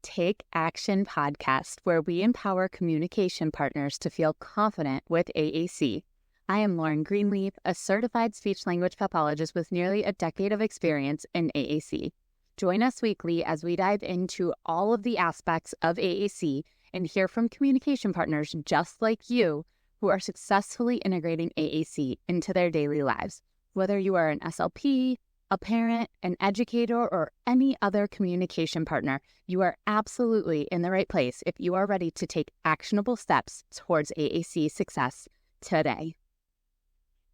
Take Action podcast, where we empower communication partners to feel confident with AAC. I am Lauren Greenleaf, a certified speech-language pathologist with nearly a decade of experience in AAC. Join us weekly as we dive into all of the aspects of AAC and hear from communication partners just like you who are successfully integrating AAC into their daily lives. Whether you are an SLP, a parent, an educator, or any other communication partner, you are absolutely in the right place if you are ready to take actionable steps towards AAC success today.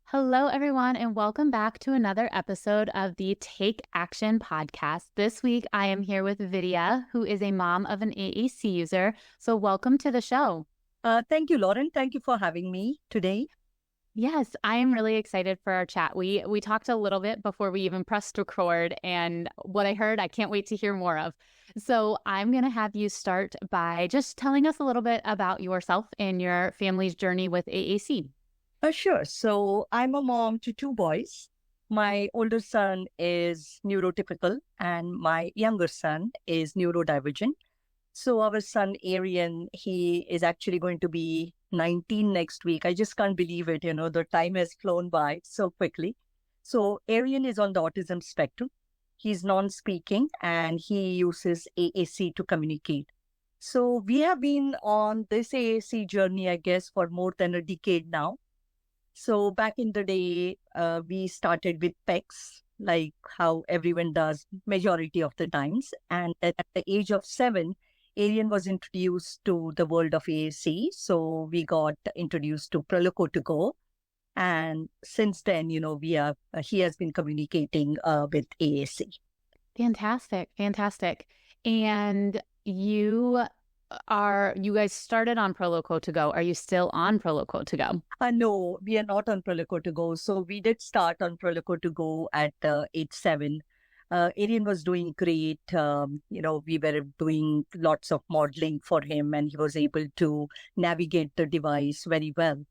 Hello, everyone, and welcome back to another episode of the Take Action podcast. This week, I am here with Vidya, who is a mom of an AAC user. So welcome to the show. Thank you, Lauren. Thank you for having me today. Yes, I am really excited for our chat. We talked a little bit before we even pressed record, and what I heard, I can't wait to hear more of. So I'm going to have you start by just telling us a little bit about yourself and your family's journey with AAC. Sure. So I'm a mom to two boys. My older son is neurotypical and my younger son is neurodivergent. So our son, Arian, he is actually going to be 19 next week. I just can't believe it. The time has flown by so quickly. So Arian is on the autism spectrum. He's non-speaking and he uses AAC to communicate. So we have been on this AAC journey, I guess, for more than a decade now. So back in the day, we started with PECs, like how everyone does majority of the times. And at the age of 7, Arian was introduced to the world of AAC. So we got introduced to Proloco to Go. And since then, he has been communicating with AAC. Fantastic. And you guys started on Proloco to Go. Are you still on Proloco to Go? No, we are not on Proloco to Go. So we did start on Proloco to Go at age 7. Arian was doing great. We were doing lots of modeling for him and he was able to navigate the device very well.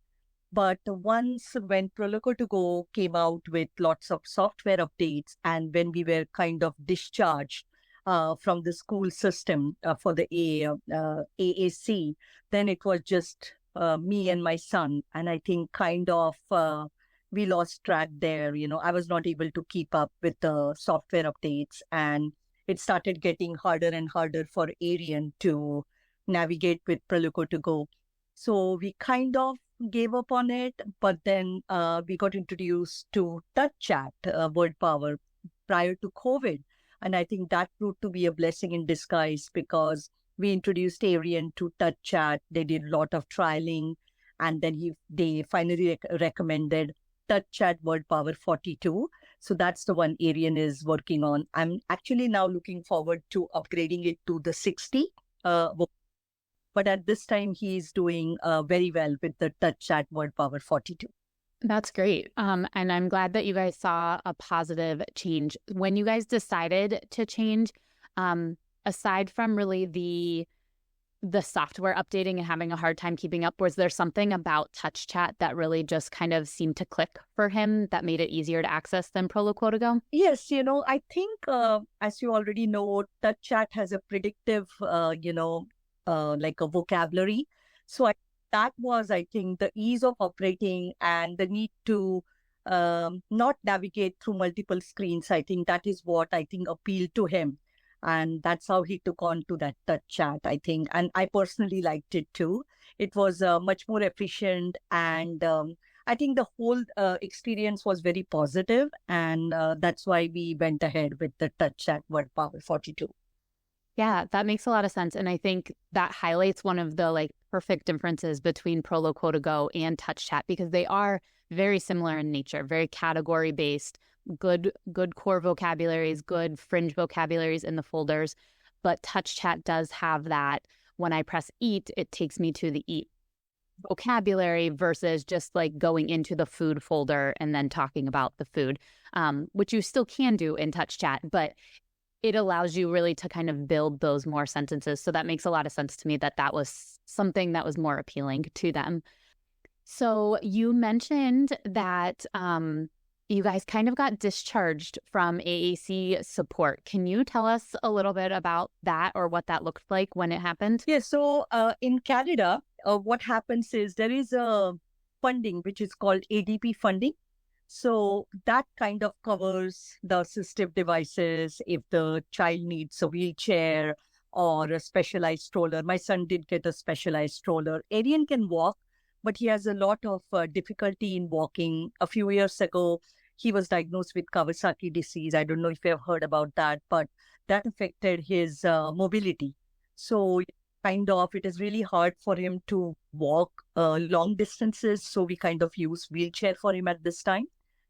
But once when Proloco to Go came out with lots of software updates and when we were kind of discharged from the school system for the AAC, then it was just me and my son. And I think we lost track there. I was not able to keep up with the software updates and it started getting harder and harder for Arian to navigate with Proloco to Go. So we kind of gave up on it, but then we got introduced to Touch Chat, Word Power, prior to COVID. And I think that proved to be a blessing in disguise because we introduced Arian to Touch Chat. They did a lot of trialing and then they finally recommended Touch Chat Word Power 42. So that's the one Arian is working on. I'm actually now looking forward to upgrading it to the 60. But at this time, he's doing very well with the Touch Chat Word Power 42. That's great. And I'm glad that you guys saw a positive change. When you guys decided to change, aside from really the software updating and having a hard time keeping up, was there something about Touch Chat that really just kind of seemed to click for him that made it easier to access than Proloco to Go? Yes, I think, as you already know, Touch Chat has a predictive, like a vocabulary. So that was, I think, the ease of operating and the need to not navigate through multiple screens. I think that is what I think appealed to him. And that's how he took on to that Touch Chat, I think. And I personally liked it too. It was much more efficient. And I think the whole experience was very positive. And that's why we went ahead with the Touch Chat Word Power 42. Yeah, that makes a lot of sense. And I think that highlights one of the perfect differences between Proloco to Go and Touch Chat because they are very similar in nature, very category based. Good core vocabularies, good fringe vocabularies in the folders. But Touch Chat does have that. When I press eat, it takes me to the eat vocabulary versus just going into the food folder and then talking about the food, which you still can do in Touch Chat, but it allows you really to kind of build those more sentences. So that makes a lot of sense to me that was something that was more appealing to them. So you mentioned that you guys kind of got discharged from AAC support. Can you tell us a little bit about that or what that looked like when it happened? Yeah, so in Canada, what happens is there is a funding which is called ADP funding. So that kind of covers the assistive devices if the child needs a wheelchair or a specialized stroller. My son did get a specialized stroller. Arian can walk, but he has a lot of difficulty in walking. A few years ago, he was diagnosed with Kawasaki disease. I don't know if you have heard about that, but that affected his mobility. So kind of, it is really hard for him to walk long distances. So we kind of use wheelchair for him at this time.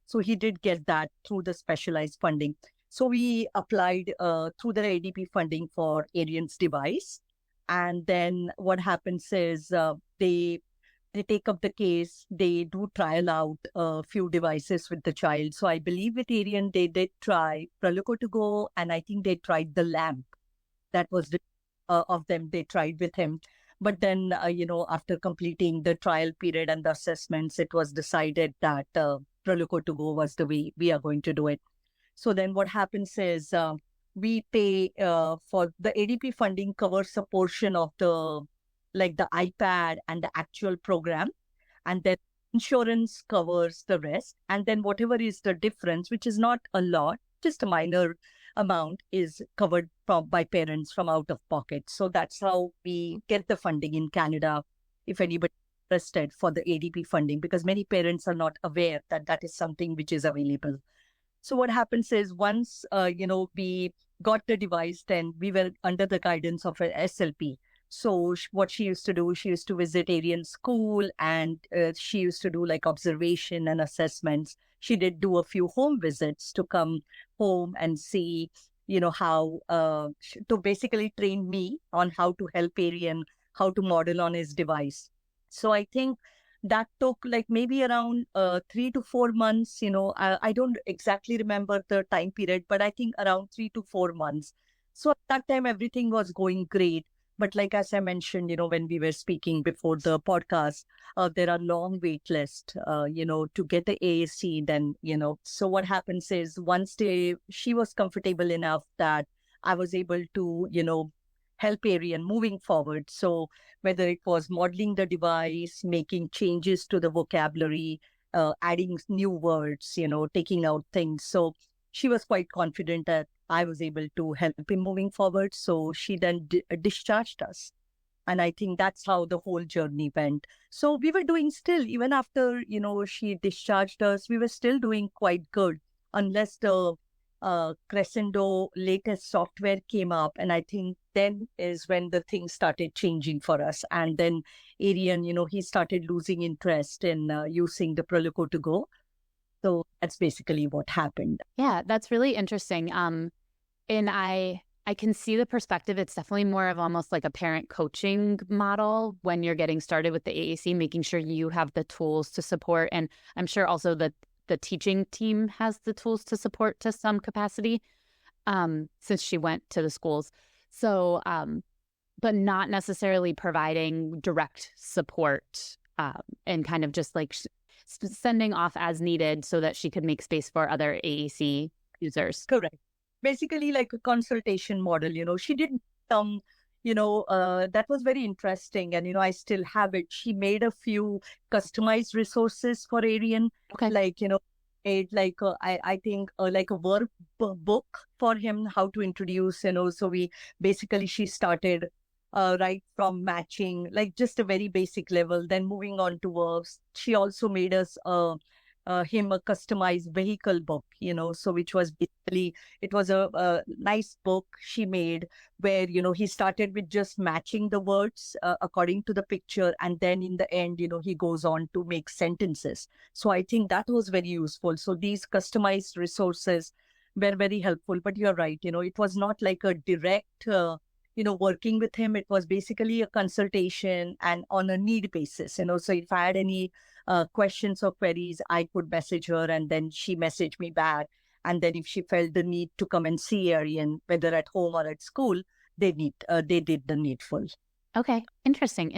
So he did get that through the specialized funding. So we applied through the ADP funding for Arian's device. And then what happens is they take up the case, they do trial out a few devices with the child. So I believe with Arian, they did try Proloco to go, and I think they tried the lamp. That was the of them they tried with him. But then, after completing the trial period and the assessments, it was decided that Proloco to go was the way we are going to do it. So then what happens is we pay for the ADP funding covers a portion of the iPad and the actual program, and then insurance covers the rest. And then whatever is the difference, which is not a lot, just a minor amount, is covered by parents from out of pocket. So that's how we get the funding in Canada, if anybody is interested for the ADP funding, because many parents are not aware that that is something which is available. So what happens is once, we got the device, then we were under the guidance of an SLP. So what she used to do, she used to visit Arian's school, and she used to do like observation and assessments. She did do a few home visits to come home and see, how to basically train me on how to help Arian, how to model on his device. So I think that took like maybe around 3 to 4 months. I don't exactly remember the time period, but I think around 3 to 4 months. So at that time, everything was going great. But like as I mentioned, when we were speaking before the podcast, there are long wait lists, to get the AAC. Then, so what happens is once she was comfortable enough that I was able to, help Arian moving forward. So whether it was modeling the device, making changes to the vocabulary, adding new words, taking out things. So she was quite confident that I was able to help him moving forward. So she then discharged us. And I think that's how the whole journey went. So we were doing still, even after, she discharged us, we were still doing quite good, unless the Crescendo latest software came up. And I think then is when the things started changing for us. And then Arian, he started losing interest in using the Proloco to go. So that's basically what happened. Yeah, that's really interesting. And I can see the perspective. It's definitely more of almost like a parent coaching model when you're getting started with the AAC, making sure you have the tools to support. And I'm sure also that the teaching team has the tools to support to some capacity, since she went to the schools. So, but not necessarily providing direct support, and kind of just like sending off as needed so that she could make space for other AAC users. Correct. Basically like a consultation model, she did that was very interesting. And, I still have it. She made a few customized resources for Arian. Okay. Like, made like, I think like a workbook for him, how to introduce, so she started right from matching, like just a very basic level, then moving on to verbs. She also made us him a customized vehicle book, so which was basically, it was a nice book she made where, he started with just matching the words according to the picture. And then in the end, he goes on to make sentences. So I think that was very useful. So these customized resources were very helpful. But you're right, it was not like a direct working with him. It was basically a consultation and on a need basis, so if I had any questions or queries, I could message her and then she messaged me back. And then if she felt the need to come and see Arian, whether at home or at school, they did the needful. Okay. Interesting.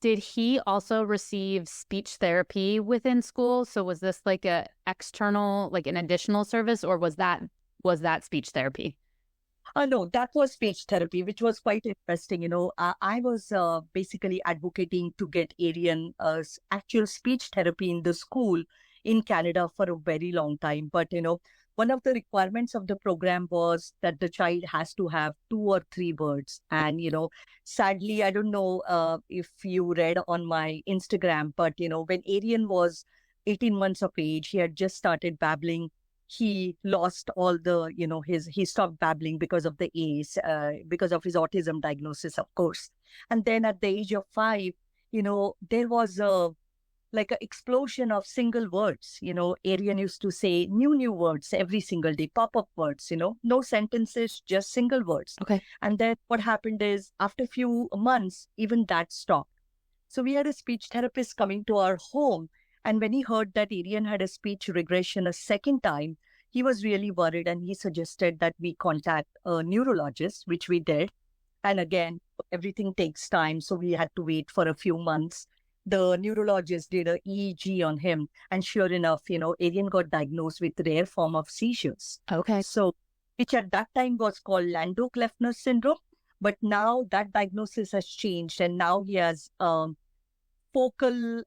Did he also receive speech therapy within school? So was this like a external, like an additional service, or was that speech therapy? No, that was speech therapy, which was quite interesting. I was basically advocating to get Aryan actual speech therapy in the school in Canada for a very long time. But, one of the requirements of the program was that the child has to have 2 or 3 words. And, sadly, I don't know if you read on my Instagram, but, when Aryan was 18 months of age, he had just started babbling. He lost all the, he stopped babbling because of the AAC, because of his autism diagnosis, of course. And then at the age of 5, there was like an explosion of single words. Aryan used to say new words every single day, pop-up words, no sentences, just single words. Okay. And then what happened is after a few months, even that stopped. So we had a speech therapist coming to our home. And when he heard that Aryan had a speech regression a second time, he was really worried and he suggested that we contact a neurologist, which we did. And again, everything takes time. So we had to wait for a few months. The neurologist did a EEG on him. And sure enough, Aryan got diagnosed with rare form of seizures. Okay. So, which at that time was called Landau-Kleffner syndrome. But now that diagnosis has changed. And now he has focal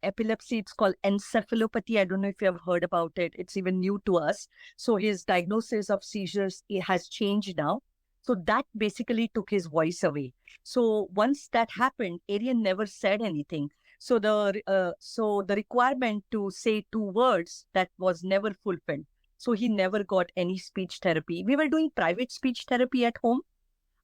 epilepsy. It's called encephalopathy. I don't know if you have heard about it. It's even new to us. So his diagnosis of seizures, it has changed now. So that basically took his voice away. So once that happened, Aryan never said anything. So the requirement to say 2 words, that was never fulfilled. So he never got any speech therapy. We were doing private speech therapy at home,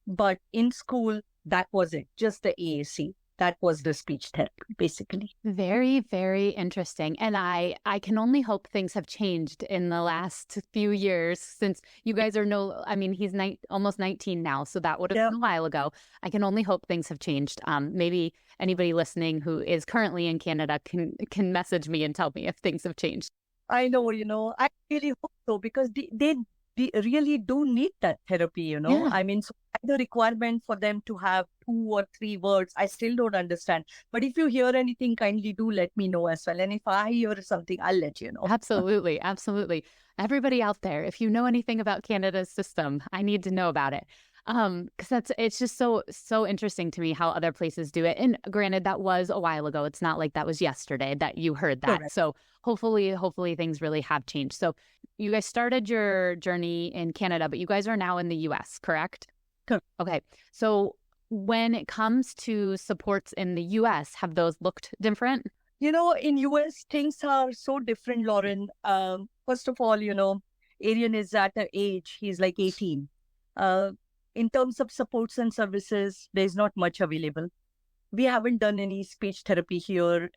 but in school, that was it, just the AAC. That was the speech therapy, basically. Very, very interesting. And I can only hope things have changed in the last few years since you guys are he's almost 19 now. So that would have been a while ago. I can only hope things have changed. Maybe anybody listening who is currently in Canada can message me and tell me if things have changed. I know, I really hope so, because they really do need that therapy, Yeah. So the requirement for them to have 2 or 3 words, I still don't understand. But if you hear anything, kindly do let me know as well. And if I hear something, I'll let you know. Absolutely. Absolutely. Everybody out there, if you know anything about Canada's system, I need to know about it. Because it's just so interesting to me how other places do it. And granted, that was a while ago. It's not like that was yesterday that you heard that. Correct. So hopefully things really have changed. So you guys started your journey in Canada, but you guys are now in the US, correct? Correct. Okay. So when it comes to supports in the US, have those looked different? In US, things are so different, Lauren. First of all, Aryan is at an age, he's like 18. In terms of supports and services, there's not much available. We haven't done any speech therapy here,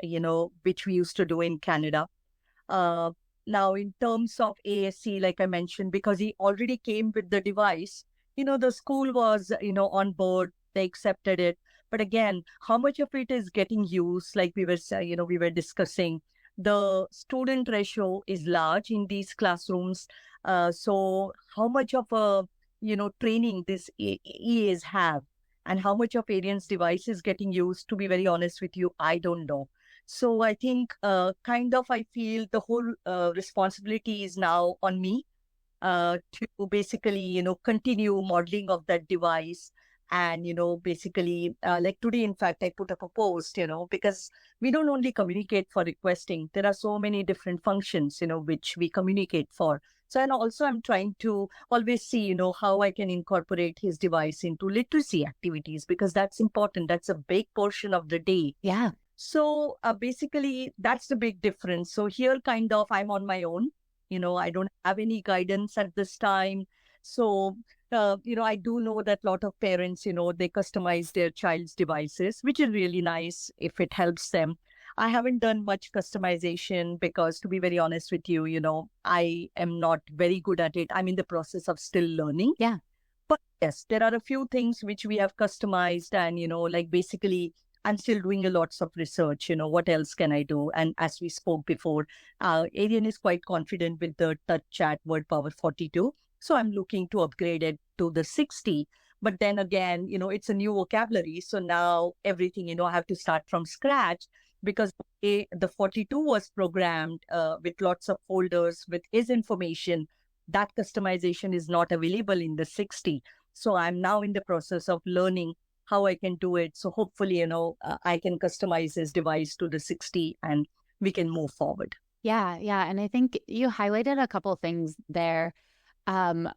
which we used to do in Canada. Now, in terms of AAC, like I mentioned, because he already came with the device, the school was, on board, they accepted it. But again, how much of it is getting used? Like we were discussing, the student ratio is large in these classrooms. So how much of a training this EAs have and how much of Aryan's device is getting used, to be very honest with you, I don't know. So I think I feel the whole responsibility is now on me to basically, continue modeling of that device. And, basically, like today, in fact, I put up a post, because we don't only communicate for requesting. There are so many different functions, which we communicate for. So, and also I'm trying to always see, how I can incorporate his device into literacy activities, because that's important. That's a big portion of the day. Yeah. So basically, that's the big difference. So here, I'm on my own. I don't have any guidance at this time. So, I do know that a lot of parents, they customize their child's devices, which is really nice if it helps them. I haven't done much customization because, to be very honest with you, I am not very good at it. I'm in the process of still learning. Yeah. But yes, there are a few things which we have customized and, like basically I'm still doing a lots of research, what else can I do? And as we spoke before, Aryan is quite confident with the touch chat word power 42. So I'm looking to upgrade it to the 60. But then again, it's a new vocabulary. So now everything, I have to start from scratch because the 42 was programmed with lots of folders with his information. That customization is not available in the 60. So I'm now in the process of learning how I can do it. So hopefully, I can customize his device to the 60 and we can move forward. Yeah. And I think you highlighted a couple of things there.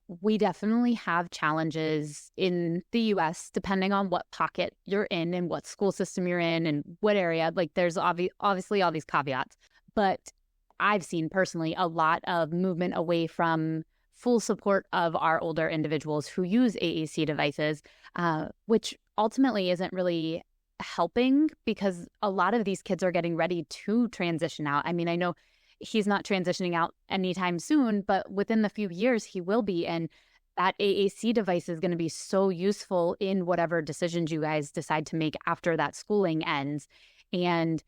We definitely have challenges in the US, depending on what pocket you're in and what school system you're in and what area. Like there's obviously all these caveats, but I've seen personally a lot of movement away from full support of our older individuals who use AAC devices, which ultimately isn't really helping because a lot of these kids are getting ready to transition out. I mean, I know he's not transitioning out anytime soon, but within the few years he will be. And that AAC device is going to be so useful in whatever decisions you guys decide to make after that schooling ends. And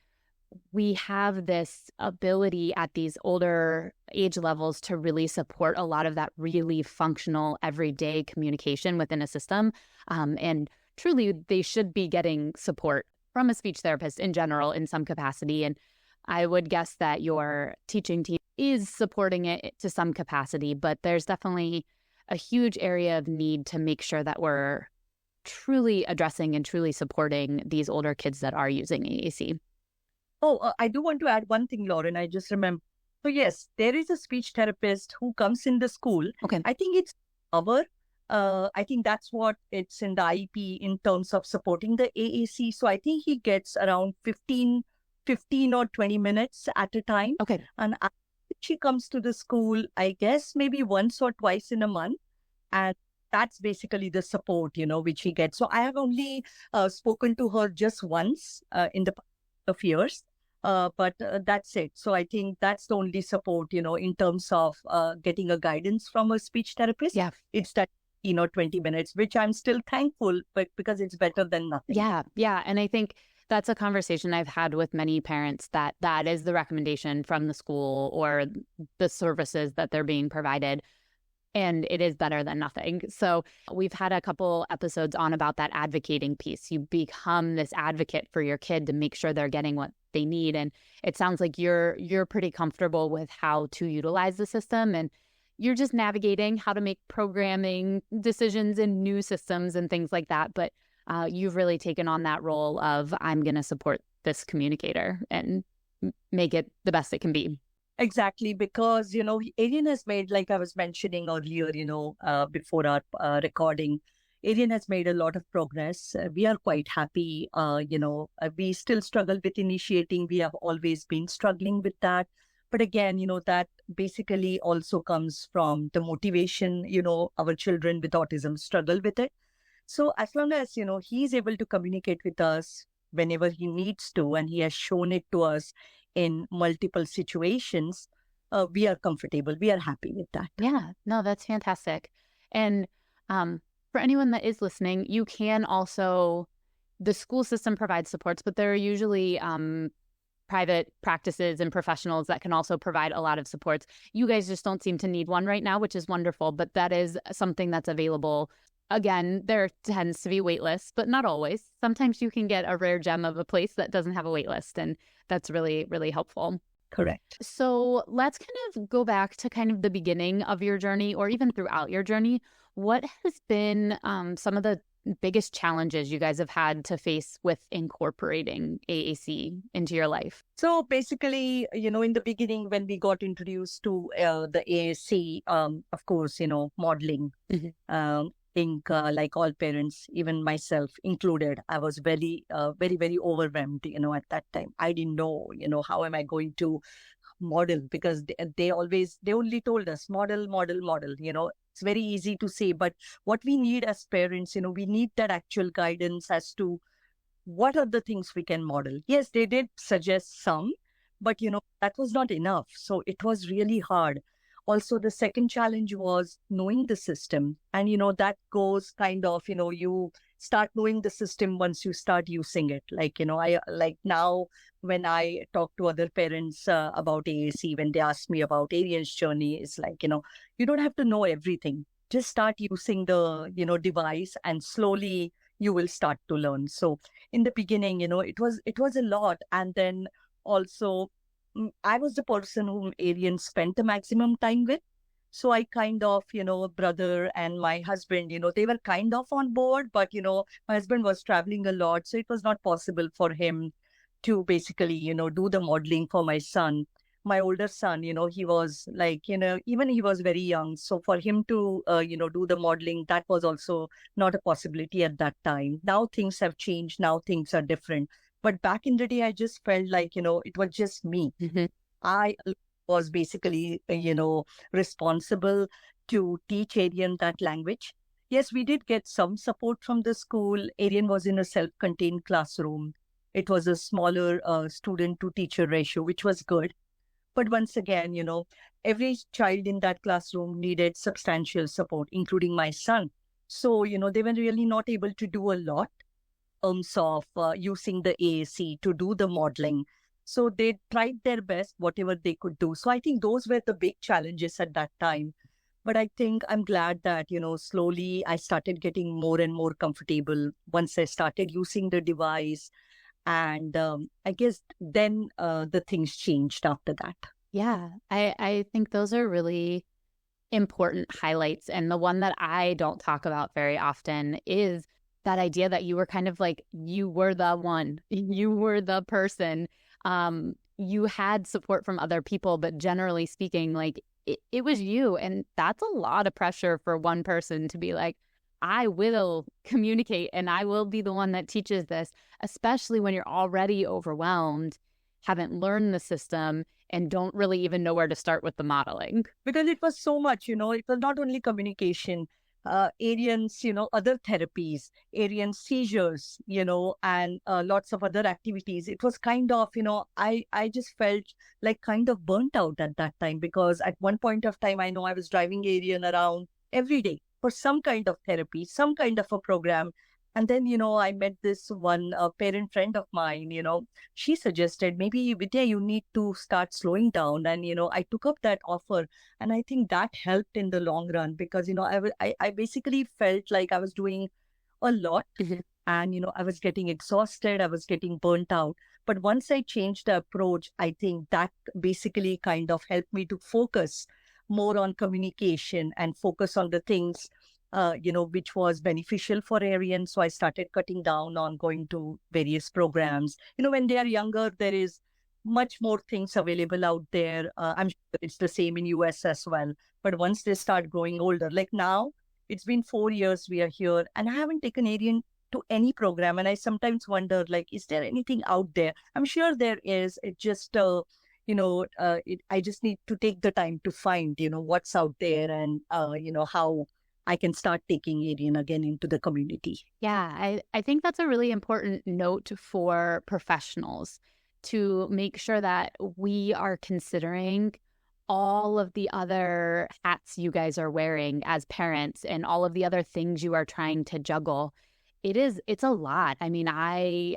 we have this ability at these older age levels to really support a lot of that really functional everyday communication within a system. And truly, they should be getting support from a speech therapist in general in some capacity. And I would guess that your teaching team is supporting it to some capacity, but there's definitely a huge area of need to make sure that we're truly addressing and truly supporting these older kids that are using AAC. Oh, I do want to add one thing, Lauren. I just remember. So yes, there is a speech therapist who comes in the school. Okay. I think it's I think that's what it's in the IEP in terms of supporting the AAC. So I think he gets around 15 or 20 minutes at a time. Okay. And she comes to the school, I guess, maybe once or twice in a month. And that's basically the support, which he gets. So I have only spoken to her just once in the past of years. But that's it. So I think that's the only support, in terms of getting a guidance from a speech therapist. Yeah. It's that, 20 minutes, which I'm still thankful, but because it's better than nothing. Yeah. And I think that's a conversation I've had with many parents that is the recommendation from the school or the services that they're being provided. And it is better than nothing. So we've had a couple episodes on about that advocating piece. You become this advocate for your kid to make sure they're getting what they need. And it sounds like you're pretty comfortable with how to utilize the system. And you're just navigating how to make programming decisions in new systems and things like that. But you've really taken on that role of I'm going to support this communicator and make it the best it can be. Exactly, because, Arian has made, like I was mentioning earlier, before our recording, Arian has made a lot of progress. We are quite happy. We still struggle with initiating. We have always been struggling with that. But again, that basically also comes from the motivation, our children with autism struggle with it. So as long as, he's able to communicate with us whenever he needs to, and he has shown it to us in multiple situations, we are comfortable. We are happy with that. Yeah, no, that's fantastic. And for anyone that is listening, you can also, the school system provides supports, but there are usually private practices and professionals that can also provide a lot of supports. You guys just don't seem to need one right now, which is wonderful, but that is something that's available. Again, there tends to be wait lists, but not always. Sometimes you can get a rare gem of a place that doesn't have a wait list, and that's really, really helpful. Correct. So let's kind of go back to kind of the beginning of your journey or even throughout your journey. What has been some of the biggest challenges you guys have had to face with incorporating AAC into your life? So basically, in the beginning, when we got introduced to the AAC, of course, modeling. Mm-hmm. Think like all parents, even myself included, I was very, very overwhelmed, at that time. I didn't know, how am I going to model, because they only told us model. It's very easy to say, but what we need as parents, we need that actual guidance as to what are the things we can model. Yes, they did suggest some, but, that was not enough. So it was really hard. Also, the second challenge was knowing the system. And, that goes kind of, you start knowing the system once you start using it. Like now when I talk to other parents about AAC, when they ask me about Arian's journey, it's like, you don't have to know everything. just start using the, device, and slowly you will start to learn. So in the beginning, it was a lot. And then also, I was the person whom Arian spent the maximum time with. So I kind of, brother and my husband, they were kind of on board, but, my husband was traveling a lot. So it was not possible for him to basically, do the modeling for my son. My older son, he was like, even he was very young. So for him to, do the modeling, that was also not a possibility at that time. Now things have changed. Now things are different. But back in the day, I just felt like, it was just me. Mhm. I was basically, responsible to teach Arian that language. Yes, we did get some support from the school. Arian was in a self-contained classroom. It was a smaller student to teacher ratio, which was good. But once again, every child in that classroom needed substantial support, including my son. So, they were really not able to do a lot terms of using the AAC to do the modeling. So they tried their best, whatever they could do. So I think those were the big challenges at that time. But I think I'm glad that, slowly I started getting more and more comfortable once I started using the device. And I guess then the things changed after that. Yeah, I think those are really important highlights. And the one that I don't talk about very often is that idea that you were kind of like, you were the one, you were the person. You had support from other people, but generally speaking, like it was you. And that's a lot of pressure for one person to be like, I will communicate and I will be the one that teaches this, especially when you're already overwhelmed, haven't learned the system, and don't really even know where to start with the modeling. Because it was so much, it was not only communication, Arian's, other therapies, Arian's seizures, and lots of other activities. It was kind of, I just felt like kind of burnt out at that time, because at one point of time, I know I was driving Arian around every day for some kind of therapy, some kind of a program. And then, I met this one parent friend of mine, she suggested, maybe Vidya, you need to start slowing down. And, I took up that offer. And I think that helped in the long run, because, I basically felt like I was doing a lot. Mhm. And, I was getting exhausted. I was getting burnt out. But once I changed the approach, I think that basically kind of helped me to focus more on communication and focus on the things which was beneficial for Arian. So I started cutting down on going to various programs. When they are younger, there is much more things available out there. I'm sure it's the same in US as well. But once they start growing older, like now, it's been 4 years we are here, and I haven't taken Arian to any program. And I sometimes wonder, like, is there anything out there? I'm sure there is. It just, I just need to take the time to find, what's out there, and, how I can start taking Arian again into the community. Yeah, I think that's a really important note for professionals, to make sure that we are considering all of the other hats you guys are wearing as parents and all of the other things you are trying to juggle. It's a lot. I mean, I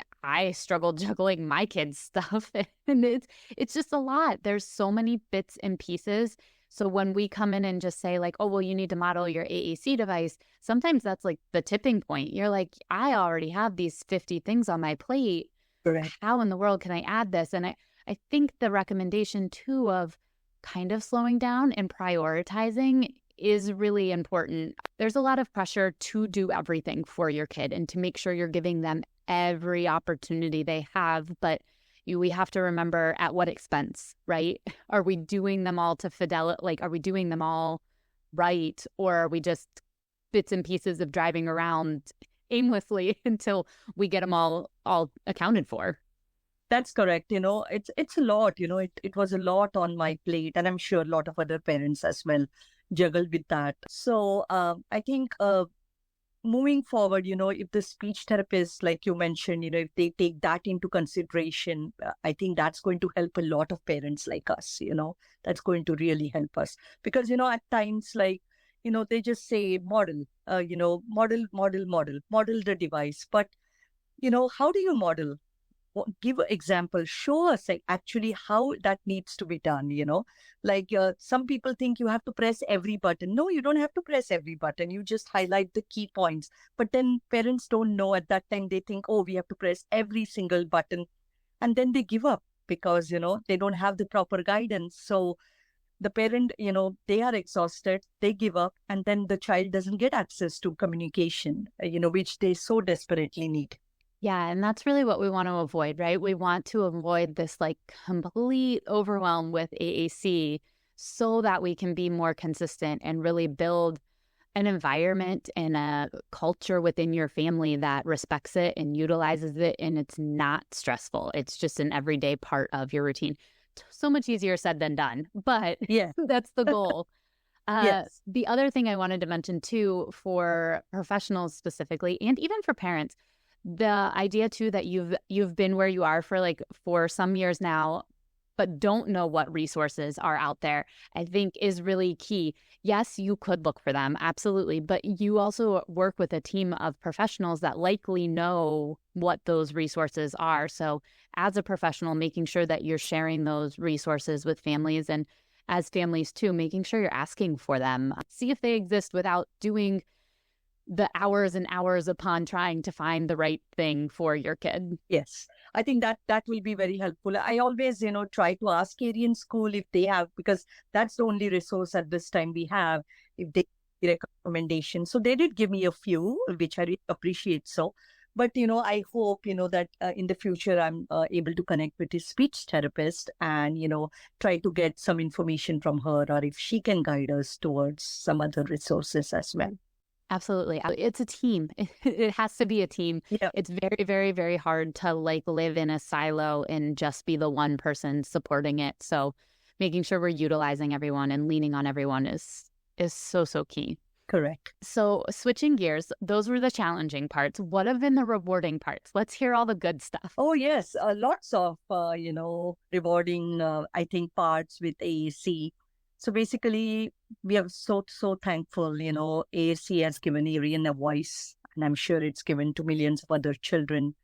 struggle juggling my kids' stuff, and it's just a lot. There's so many bits and pieces. So when we come in and just say like, oh, well, you need to model your AAC device, sometimes that's like the tipping point. You're like, I already have these 50 things on my plate. Correct. How in the world can I add this? And I think the recommendation too of kind of slowing down and prioritizing is really important. There's a lot of pressure to do everything for your kid and to make sure you're giving them every opportunity they have. But we have to remember at what expense, right? Are we doing them all to fidelity? Like, are we doing them all right? Or are we just bits and pieces of driving around aimlessly until we get them all accounted for? That's correct. It's a lot, it was a lot on my plate, and I'm sure a lot of other parents as well juggled with that. So I think moving forward, if the speech therapist, like you mentioned, if they take that into consideration, I think that's going to help a lot of parents like us, that's going to really help us. Because, at times, like, they just say model, model the device. But, how do you model? give an example, show us like actually how that needs to be done, like some people think you have to press every button. No, you don't have to press every button. You just highlight the key points. But then parents don't know at that time. They think, oh, we have to press every single button. And then they give up because, they don't have the proper guidance. So the parent, they are exhausted, they give up, and then the child doesn't get access to communication, which they so desperately need. Yeah, and that's really what we want to avoid, right? We want to avoid this like complete overwhelm with AAC so that we can be more consistent and really build an environment and a culture within your family that respects it and utilizes it, and it's not stressful. It's just an everyday part of your routine. So much easier said than done, but yeah, that's the goal. Yes. The other thing I wanted to mention too, for professionals specifically, and even for parents, the idea too that you've been where you are for some years now, but don't know what resources are out there, I think is really key. Yes, you could look for them, absolutely, but you also work with a team of professionals that likely know what those resources are. So as a professional, making sure that you're sharing those resources with families, and as families too, making sure you're asking for them. See if they exist without doing the hours and hours upon trying to find the right thing for your kid. Yes, I think that will be very helpful. I always, try to ask Aryan School if they have, because that's the only resource at this time we have, if they give recommendations. So they did give me a few, which I really appreciate. So, but, I hope, that in the future, I'm able to connect with a speech therapist and, try to get some information from her, or if she can guide us towards some other resources as well. Absolutely. It's a team. It has to be a team. Yeah. It's very, very, very hard to live in a silo and just be the one person supporting it. So making sure we're utilizing everyone and leaning on everyone is so, so key. Correct. So switching gears, those were the challenging parts. What have been the rewarding parts? Let's hear all the good stuff. Oh, yes. Lots of, rewarding, I think, parts with AAC. So basically, we are so thankful, AAC has given Aryan a voice, and I'm sure it's given to millions of other children.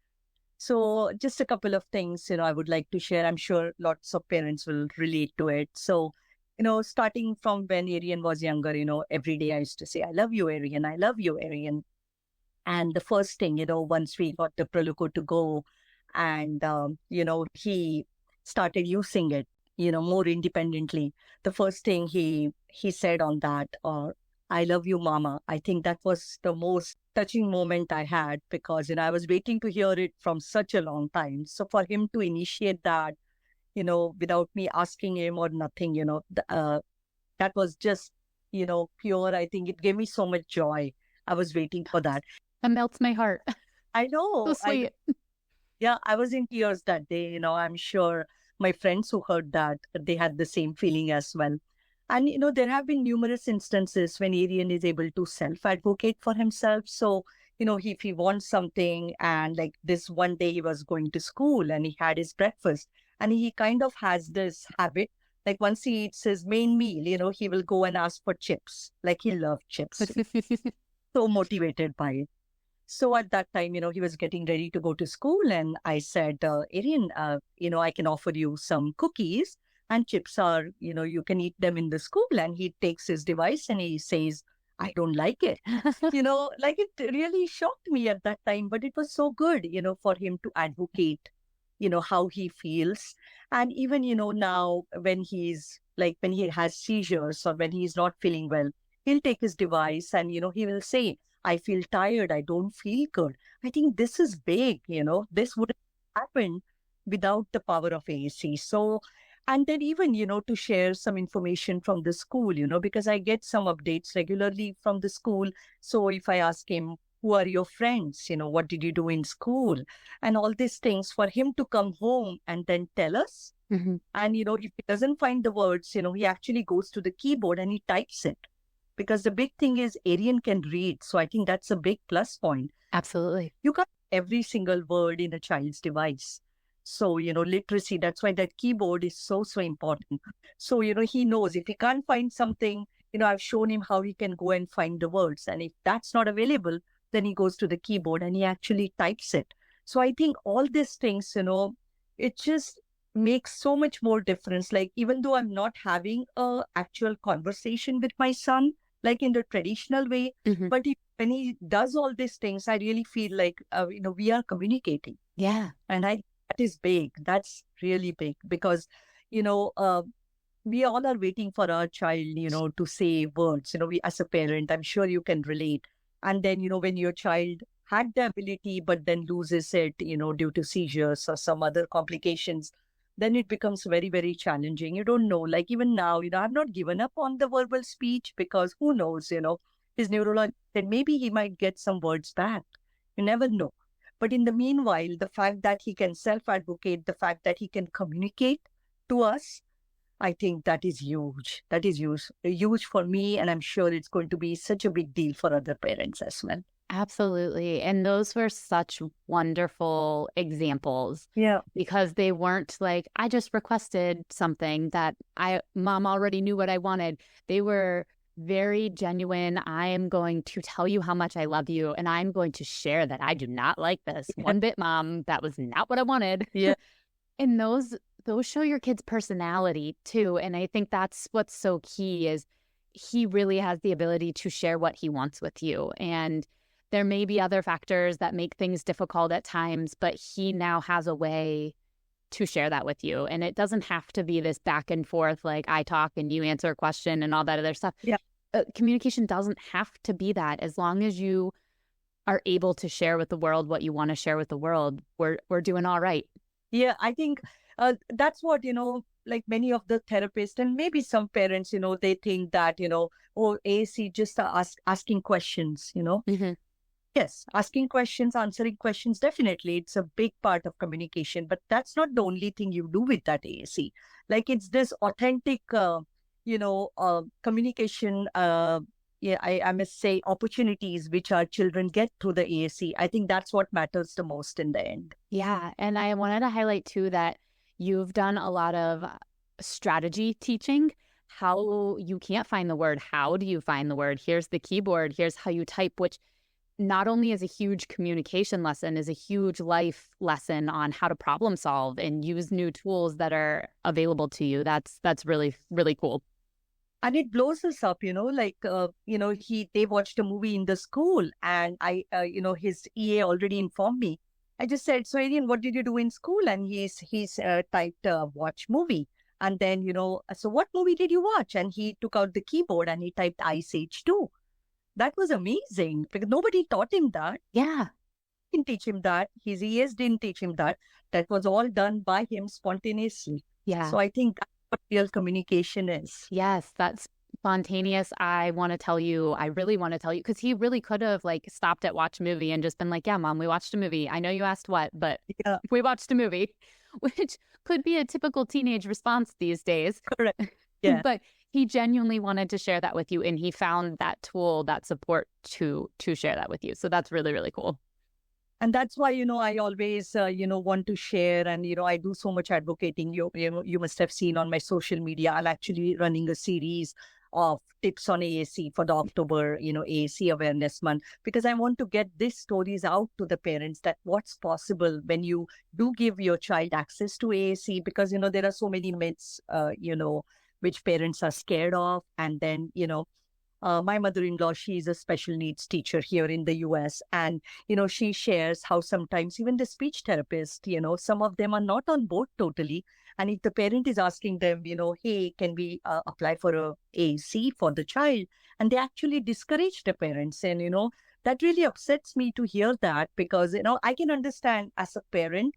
So just a couple of things, I would like to share. I'm sure lots of parents will relate to it. So, starting from when Aryan was younger, every day I used to say, I love you, Aryan. I love you, Aryan. And the first thing, once we got the Proloco to go, and, he started using it, more independently. The first thing he said on that, I love you, Mama. I think that was the most touching moment I had, because, I was waiting to hear it from such a long time. So for him to initiate that, without me asking him or nothing, that was just, pure. I think it gave me so much joy. I was waiting for that. That melts my heart. I know. So sweet. I was in tears that day. I'm sure my friends who heard that, they had the same feeling as well. And, there have been numerous instances when Aryan is able to self-advocate for himself. So, if he wants something, and like this one day he was going to school and he had his breakfast, and he kind of has this habit, like once he eats his main meal, he will go and ask for chips. Like he loved chips. So motivated by it. So at that time, he was getting ready to go to school, and I said, Aryan, I can offer you some cookies, and chips are, you can eat them in the school. And he takes his device and he says, I don't like it. Like it really shocked me at that time, but it was so good, for him to advocate, how he feels. And even, now when when he has seizures or when he's not feeling well, he'll take his device and, he will say, I feel tired. I don't feel good. I think this is big, this wouldn't happen without the power of AAC. So, and then even, to share some information from the school, because I get some updates regularly from the school. So if I ask him, who are your friends? What did you do in school? And all these things, for him to come home and then tell us. Mm-hmm. And, if he doesn't find the words, he actually goes to the keyboard and he types it. Because the big thing is Aryan can read. So I think that's a big plus point. Absolutely. You got every single word in a child's device. So, literacy, that's why that keyboard is so important. So, he knows if he can't find something, I've shown him how he can go and find the words. And if that's not available, then he goes to the keyboard and he actually types it. So I think all these things, it just makes so much more difference. Like, even though I'm not having a actual conversation with my son, like in the traditional way, Mhm. but when he does all these things, I really feel like, we are communicating. Yeah. And that is big. That's really big because, you know, uh, we all are waiting for our child, to say words. We, as a parent, I'm sure you can relate. And then, when your child had the ability, but then loses it, due to seizures or some other complications, then it becomes very, very challenging. You don't know. Like, even now, I've not given up on the verbal speech because who knows, his neurologist said maybe he might get some words back. You never know. But in the meanwhile, the fact that he can self-advocate, the fact that he can communicate to us, I think that is huge. That is huge for me. And I'm sure it's going to be such a big deal for other parents as well. Absolutely. And those were such wonderful examples. Yeah. Because they weren't like, I just requested something that mom already knew what I wanted. They were very genuine. I am going to tell you how much I love you, and I'm going to share that I do not like this one bit, mom. That was not what I wanted. Yeah. And those show your kid's personality too. And I think that's what's so key is he really has the ability to share what he wants with you. And there may be other factors that make things difficult at times, but he now has a way to share that with you. And it doesn't have to be this back and forth, like I talk and you answer a question and all that other stuff. Yeah. Communication doesn't have to be that. As long as you are able to share with the world what you want to share with the world, we're doing all right. Yeah, I think that's what, like many of the therapists and maybe some parents, they think that, AAC just asking questions, Mm-hmm. Yes, asking questions, answering questions, definitely. It's a big part of communication, but that's not the only thing you do with that AAC. Like, it's this authentic, communication, I must say, opportunities which our children get through the AAC. I think that's what matters the most in the end. Yeah. And I wanted to highlight too that you've done a lot of strategy teaching. How you can't find the word. How do you find the word? Here's the keyboard. Here's how you type, which not only is a huge communication lesson, is a huge life lesson on how to problem solve and use new tools that are available to you. That's really, really cool. And it blows us up, like, they watched a movie in the school and his EA already informed me. I just said, so Arian, what did you do in school? And he's typed watch movie. And then, so what movie did you watch? And he took out the keyboard and he typed Ice Age 2. That was amazing because nobody taught him that. Yeah. Didn't teach him that. His EAs didn't teach him that. That was all done by him spontaneously. Yeah. So I think that's what real communication is. Yes, that's spontaneous. I really want to tell you, because he really could have like stopped at watch a movie and just been like, yeah, mom, we watched a movie. I know you asked what, but we watched a movie, which could be a typical teenage response these days. Correct. Yeah. But he genuinely wanted to share that with you, and he found that tool, that support to share that with you. So that's really, really cool. And that's why, I always, want to share. And, I do so much advocating. You must have seen on my social media, I'm actually running a series of tips on AAC for the October, AAC Awareness Month, because I want to get these stories out to the parents that what's possible when you do give your child access to AAC, because, there are so many myths, which parents are scared of. And then, my mother-in-law, she's a special needs teacher here in the US. And, she shares how sometimes even the speech therapist, some of them are not on board totally. And if the parent is asking them, hey, can we apply for a AAC for the child? And they actually discourage the parents. And, that really upsets me to hear that because, I can understand as a parent,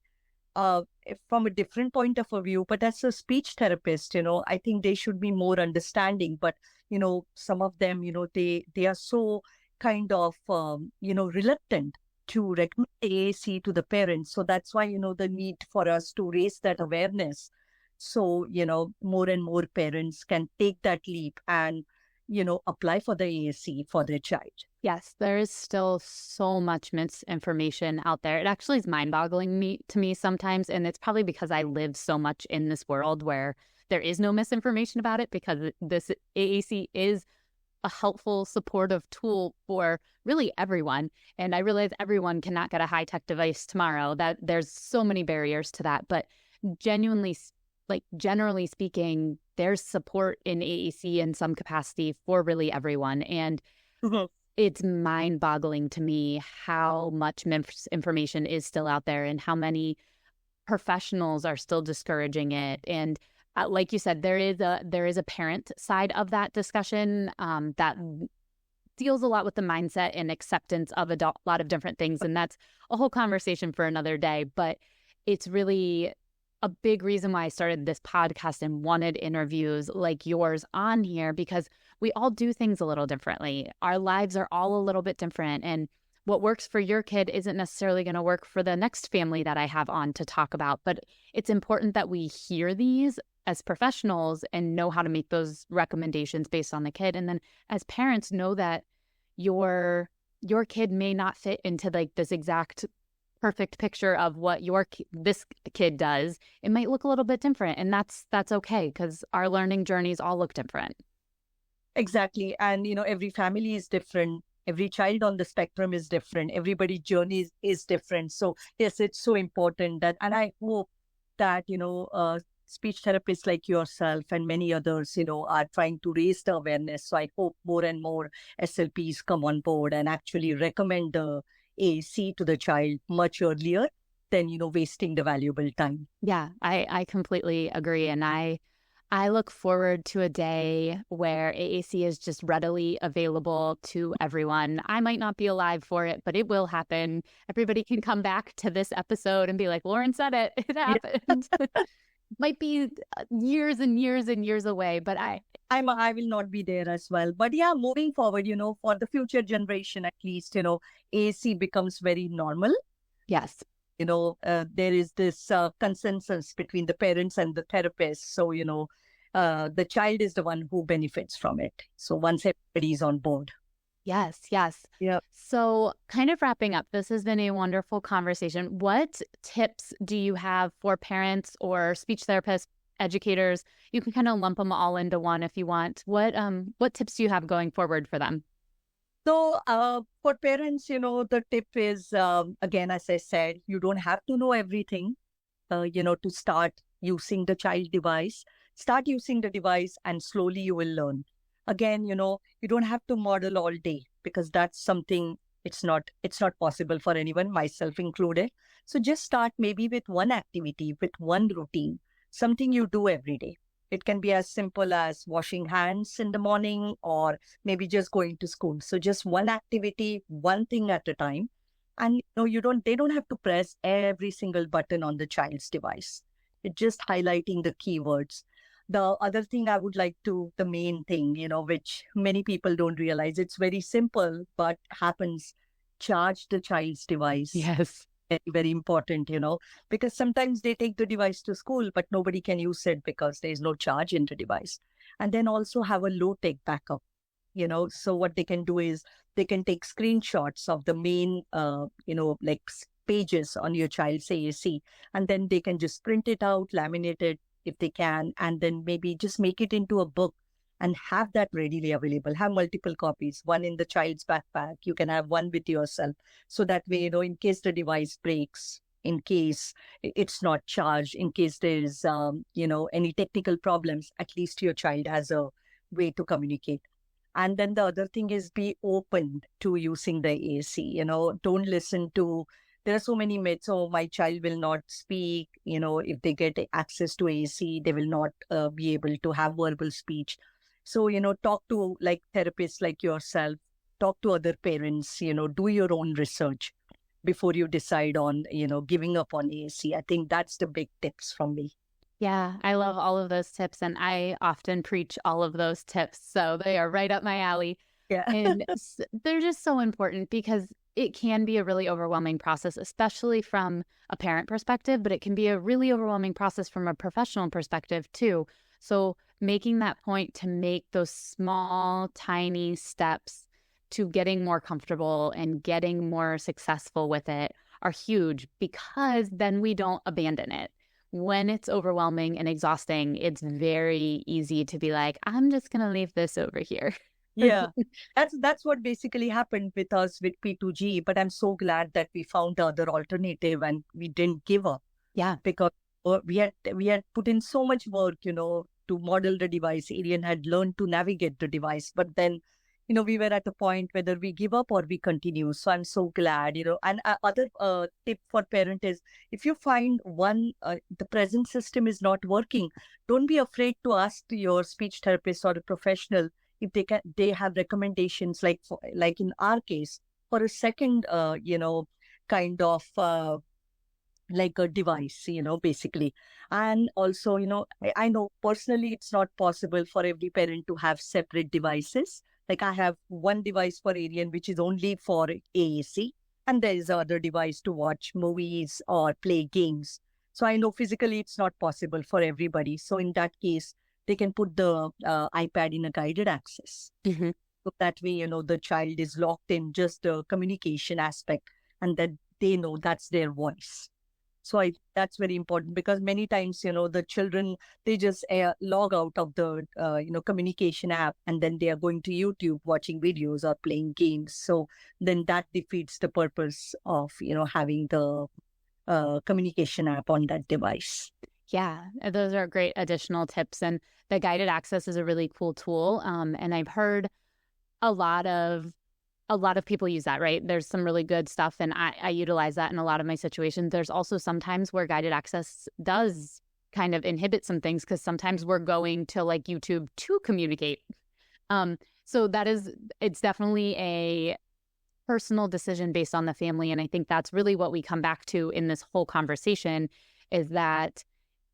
from a different point of view, but as a speech therapist, I think they should be more understanding. But, some of them, they are so kind of, reluctant to recommend AAC to the parents. So that's why, the need for us to raise that awareness. So, more and more parents can take that leap and, apply for the AAC for their child. Yes, there is still so much misinformation out there. It actually is mind-boggling to me sometimes, and it's probably because I live so much in this world where there is no misinformation about it, because this AAC is a helpful, supportive tool for really everyone. And I realize everyone cannot get a high-tech device tomorrow, that there's so many barriers to that. But genuinely, like generally speaking, there's support in AAC in some capacity for really everyone. And it's mind-boggling to me how much information is still out there and how many professionals are still discouraging it. And like you said, there is a parent side of that discussion that deals a lot with the mindset and acceptance of a lot of different things. And that's a whole conversation for another day. But it's really a big reason why I started this podcast and wanted interviews like yours on here, because we all do things a little differently. Our lives are all a little bit different. And what works for your kid isn't necessarily going to work for the next family that I have on to talk about. But it's important that we hear these as professionals and know how to make those recommendations based on the kid. And then as parents, know that your kid may not fit into like this exact perfect picture of what this kid does. It might look a little bit different, and that's okay, because our learning journeys all look different. Exactly. And, every family is different. Every child on the spectrum is different. Everybody's journey is different. So yes, it's so important that, and I hope that, speech therapists like yourself and many others, are trying to raise the awareness. So I hope more and more SLPs come on board and actually recommend the AAC to the child much earlier than, wasting the valuable time. Yeah, I completely agree. And I look forward to a day where AAC is just readily available to everyone. I might not be alive for it, but it will happen. Everybody can come back to this episode and be like, Lauren said it. It happened. Yeah. Might be years and years and years away, but I will not be there as well. But yeah, moving forward, for the future generation, at least, AAC becomes very normal. Yes. There is this consensus between the parents and the therapists. So, the child is the one who benefits from it. So once everybody is on board. Yes, yes. Yep. So kind of wrapping up, this has been a wonderful conversation. What tips do you have for parents or speech therapists, educators? You can kind of lump them all into one if you want. What tips do you have going forward for them? So for parents, the tip is, again, as I said, you don't have to know everything, to start using the child device. Start using the device and slowly you will learn. Again, you don't have to model all day, because that's something it's not possible for anyone, myself included. So just start maybe with one activity, with one routine, something you do every day. It can be as simple as washing hands in the morning, or maybe just going to school. So just one activity, one thing at a time. And they don't have to press every single button on the child's device. It's just highlighting the keywords. The other thing I would like to, the main thing, which many people don't realize, it's very simple, but happens, charge the child's device. Yes. Very, very important, because sometimes they take the device to school, but nobody can use it because there is no charge in the device. And then also have a low-tech backup, so what they can do is they can take screenshots of the main, like pages on your child's AAC, and then they can just print it out, laminate it, if they can, and then maybe just make it into a book and have that readily available. Have multiple copies, one in the child's backpack. You can have one with yourself. So that way, in case the device breaks, in case it's not charged, in case there is, any technical problems, at least your child has a way to communicate. And then the other thing is be open to using the AAC. Don't listen to, there are so many myths. Oh, my child will not speak. If they get access to AAC, they will not be able to have verbal speech. So, talk to like therapists like yourself, talk to other parents, do your own research before you decide on, giving up on AAC. I think that's the big tips from me. Yeah, I love all of those tips, and I often preach all of those tips. So they are right up my alley. Yeah. And they're just so important, because it can be a really overwhelming process, especially from a parent perspective, but it can be a really overwhelming process from a professional perspective too. So making that point to make those small, tiny steps to getting more comfortable and getting more successful with it are huge, because then we don't abandon it. When it's overwhelming and exhausting, it's very easy to be like, I'm just going to leave this over here. Yeah, that's what basically happened with us with P2G. But I'm so glad that we found the other alternative and we didn't give up Yeah. because we had put in so much work, to model the device. Arian had learned to navigate the device, but then, we were at a point whether we give up or we continue. So I'm so glad, And other tip for parent is if you find the present system is not working, don't be afraid to ask your speech therapist or a professional if they have recommendations like in our case for a second, kind of. Like a device, basically. And also, I know personally it's not possible for every parent to have separate devices. Like I have one device for Arian, which is only for AAC, and there is other device to watch movies or play games. So I know physically it's not possible for everybody. So in that case, they can put the iPad in a guided access. Mm-hmm. So that way, the child is locked in just the communication aspect and that they know that's their voice. So that's very important because many times, the children, they just log out of the, communication app and then they are going to YouTube watching videos or playing games. So then that defeats the purpose of, having the communication app on that device. Yeah, those are great additional tips. And the guided access is a really cool tool. And I've heard a lot of people use that, right? There's some really good stuff, and I utilize that in a lot of my situations. There's also sometimes where guided access does kind of inhibit some things because sometimes we're going to like YouTube to communicate. So it's definitely a personal decision based on the family. And I think that's really what we come back to in this whole conversation is that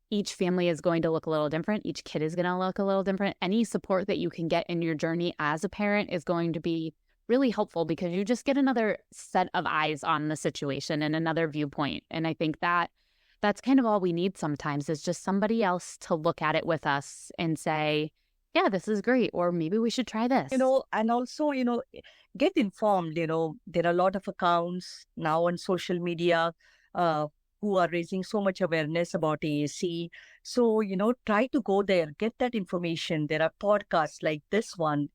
each family is going to look a little different. Each kid is going to look a little different. Any support that you can get in your journey as a parent is going to be really helpful because you just get another set of eyes on the situation and another viewpoint. And I think that's kind of all we need sometimes is just somebody else to look at it with us and say, yeah, this is great. Or maybe we should try this. And also, get informed. There are a lot of accounts now on social media who are raising so much awareness about AAC. So, try to go there, get that information. There are podcasts like this one,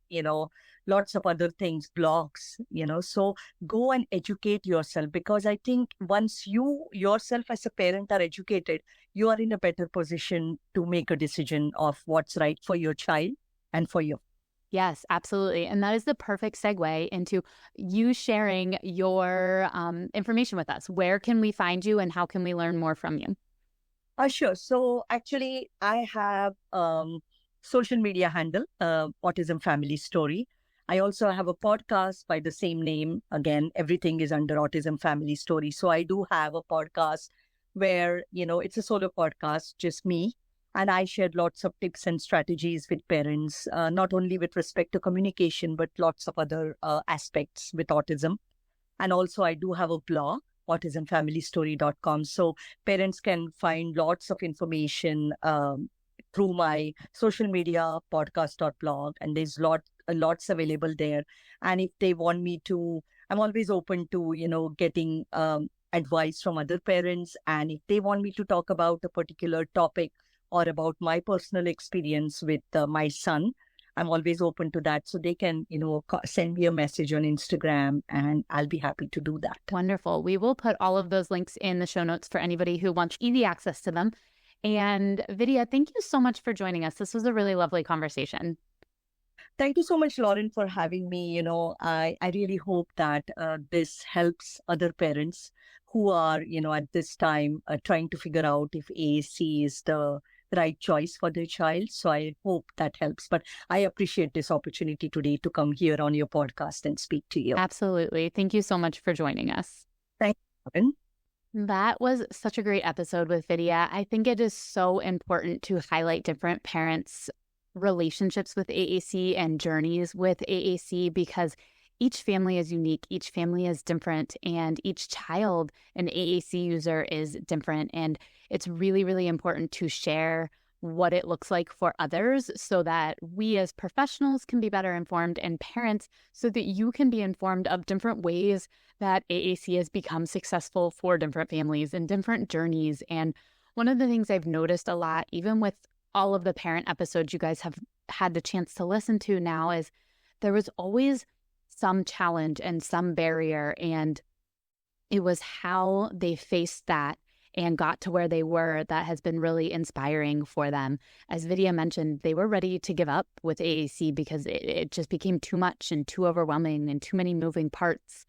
lots of other things, blogs, so go and educate yourself because I think once you yourself as a parent are educated, you are in a better position to make a decision of what's right for your child and for you. Yes, absolutely. And that is the perfect segue into you sharing your information with us. Where can we find you and how can we learn more from you? Sure. So actually, I have social media handle, Autism Family Story. I also have a podcast by the same name. Again, everything is under Autism Family Story. So I do have a podcast where, it's a solo podcast, just me. And I shared lots of tips and strategies with parents, not only with respect to communication, but lots of other aspects with autism. And also I do have a blog, autismfamilystory.com. So parents can find lots of information through my social media, podcast.blog, and there's lots available there. And if they want me to, I'm always open to, getting advice from other parents. And if they want me to talk about a particular topic, or about my personal experience with my son, I'm always open to that. So they can, send me a message on Instagram and I'll be happy to do that. Wonderful. We will put all of those links in the show notes for anybody who wants easy access to them. And Vidya, thank you so much for joining us. This was a really lovely conversation. Thank you so much, Lauren, for having me. I really hope that this helps other parents who are, at this time trying to figure out if AAC is the right choice for their child. So I hope that helps. But I appreciate this opportunity today to come here on your podcast and speak to you. Absolutely. Thank you so much for joining us. Thank you. That was such a great episode with Vidya. I think it is so important to highlight different parents' relationships with AAC and journeys with AAC because each family is unique, each family is different, and each child, an AAC user, is different. And it's really, really important to share what it looks like for others so that we as professionals can be better informed and parents so that you can be informed of different ways that AAC has become successful for different families and different journeys. And one of the things I've noticed a lot, even with all of the parent episodes you guys have had the chance to listen to now, is there was always some challenge and some barrier, and it was how they faced that and got to where they were that has been really inspiring for them. As Vidya mentioned, they were ready to give up with AAC because it just became too much and too overwhelming and too many moving parts.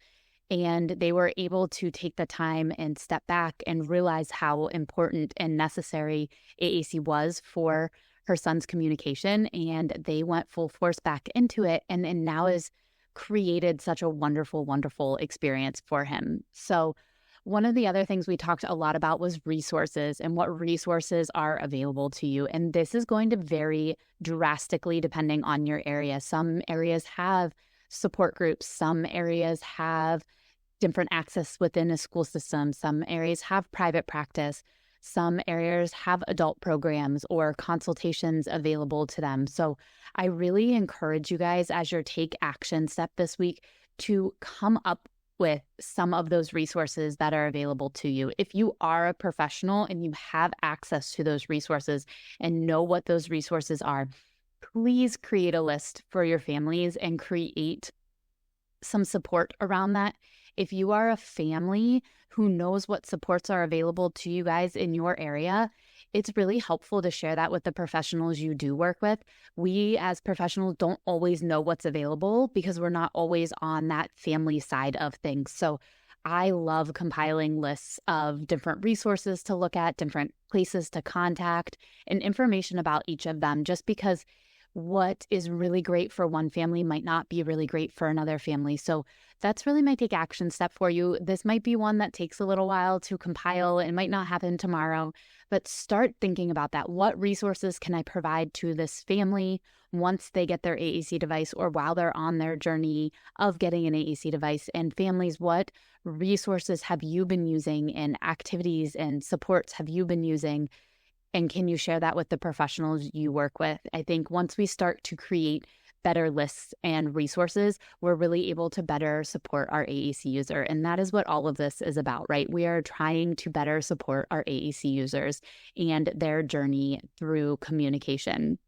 And they were able to take the time and step back and realize how important and necessary AAC was for her son's communication. And they went full force back into it, and now has created such a wonderful, wonderful experience for him. So one of the other things we talked a lot about was resources and what resources are available to you. And this is going to vary drastically depending on your area. Some areas have support groups. Some areas have different access within a school system. Some areas have private practice. Some areas have adult programs or consultations available to them. So I really encourage you guys, as your take action step this week, to come up with some of those resources that are available to you. If you are a professional and you have access to those resources and know what those resources are, please create a list for your families and create some support around that. If you are a family who knows what supports are available to you guys in your area, it's really helpful to share that with the professionals you do work with. We as professionals don't always know what's available because we're not always on that family side of things. So I love compiling lists of different resources to look at, different places to contact, and information about each of them, just because what is really great for one family might not be really great for another family. So that's really my take action step for you. This might be one that takes a little while to compile. It might not happen tomorrow, but start thinking about that. What resources can I provide to this family once they get their AAC device or while they're on their journey of getting an AAC device? And families, what resources have you been using and activities and supports have you been using? And can you share that with the professionals you work with? I think once we start to create better lists and resources, we're really able to better support our AAC user. And that is what all of this is about, right? We are trying to better support our AAC users and their journey through communication.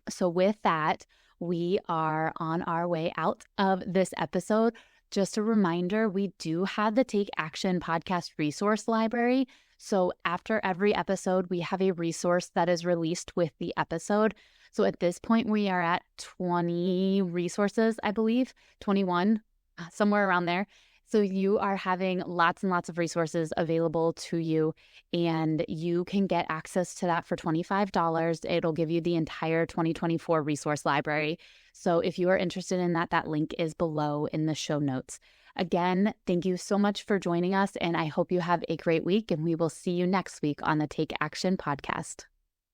So with that, we are on our way out of this episode. Just a reminder, we do have the Take Action podcast resource library. So after every episode, we have a resource that is released with the episode. So at this point, we are at 20 resources, I believe, 21, somewhere around there. So you are having lots and lots of resources available to you, and you can get access to that for $25. It'll give you the entire 2024 resource library. So if you are interested in that, that link is below in the show notes. Again, thank you so much for joining us, and I hope you have a great week, and we will see you next week on the Take Action podcast.